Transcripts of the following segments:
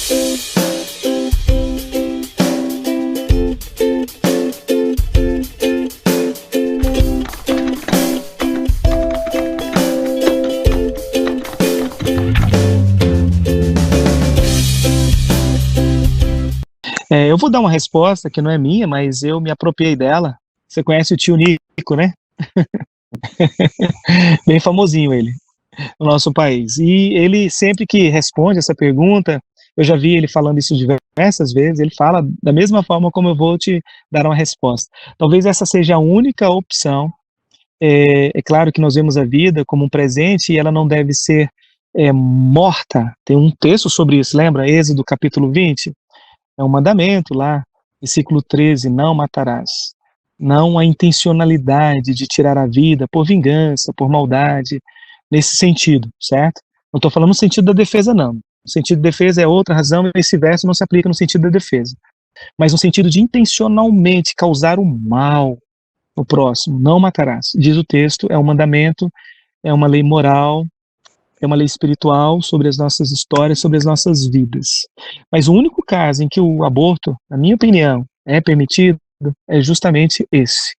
Eu vou dar uma resposta que não é minha, mas eu me apropriei dela. Você conhece o tio Nico, né? Bem famosinho ele, no nosso país. E ele sempre que responde essa pergunta, eu já vi ele falando isso diversas vezes, ele fala da mesma forma como eu vou te dar uma resposta. Talvez essa seja a única opção. É claro que nós vemos a vida como um presente e ela não deve ser morta. Tem um texto sobre isso, lembra? Êxodo capítulo 20. É um mandamento lá, versículo 13, não matarás. Não há intencionalidade de tirar a vida por vingança, por maldade, nesse sentido, certo? Não estou falando no sentido da defesa, não. O sentido de defesa é outra razão, e esse verso não se aplica no sentido da defesa. Mas no sentido de intencionalmente causar o mal no próximo, não matarás. Diz o texto, é um mandamento, é uma lei moral, é uma lei espiritual sobre as nossas histórias, sobre as nossas vidas. Mas o único caso em que o aborto, na minha opinião, é permitido é justamente esse.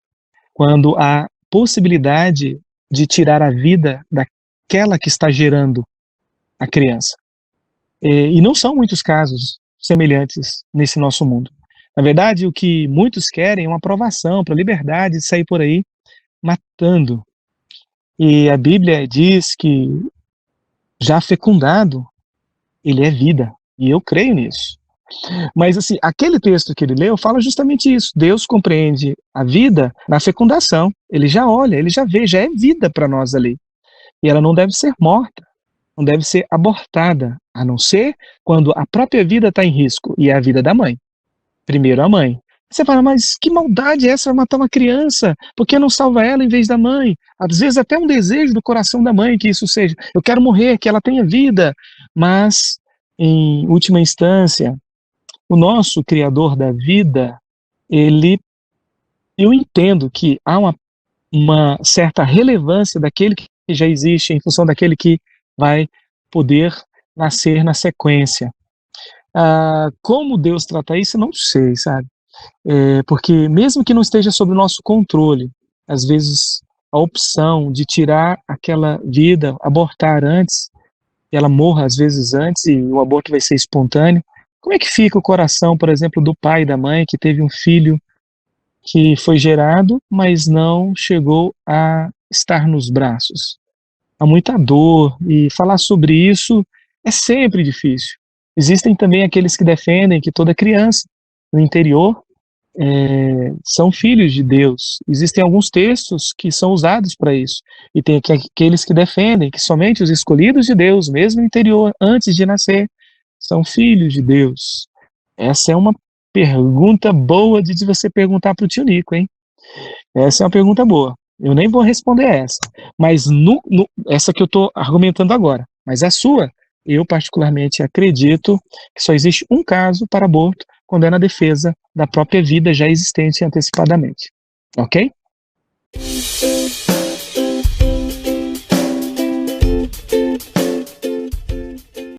Quando há possibilidade de tirar a vida daquela que está gerando a criança. E não são muitos casos semelhantes nesse nosso mundo. Na verdade, o que muitos querem é uma aprovação para a liberdade de sair por aí matando. E a Bíblia diz que já fecundado, ele é vida. E eu creio nisso. Mas assim, aquele texto que ele leu fala justamente isso. Deus compreende a vida na fecundação. Ele já olha, ele já vê, já é vida para nós ali. E ela não deve ser morta, não deve ser abortada, a não ser quando a própria vida está em risco, e é a vida da mãe. Primeiro a mãe. Você fala, mas que maldade é essa, vai matar uma criança? Por que não salva ela em vez da mãe? Às vezes até um desejo do coração da mãe que isso seja. Eu quero morrer, que ela tenha vida. Mas, em última instância, o nosso Criador da vida, eu entendo que há uma certa relevância daquele que já existe em função daquele que vai poder nascer na sequência. Como Deus trata isso, eu não sei, sabe? Porque mesmo que não esteja sob o nosso controle, às vezes a opção de tirar aquela vida, abortar antes, e ela morra às vezes antes e o aborto vai ser espontâneo, como é que fica o coração, por exemplo, do pai e da mãe que teve um filho que foi gerado, mas não chegou a estar nos braços? Há muita dor, e falar sobre isso é sempre difícil. Existem também aqueles que defendem que toda criança no interior são filhos de Deus. Existem alguns textos que são usados para isso. E tem aqueles que defendem que somente os escolhidos de Deus, mesmo no interior, antes de nascer, são filhos de Deus. Essa é uma pergunta boa de você perguntar para o tio Nico, hein? Essa é uma pergunta boa. Eu nem vou responder essa. Mas essa que eu estou argumentando agora. Mas a sua, eu particularmente acredito que só existe um caso para aborto quando é na defesa da própria vida já existente antecipadamente. Ok?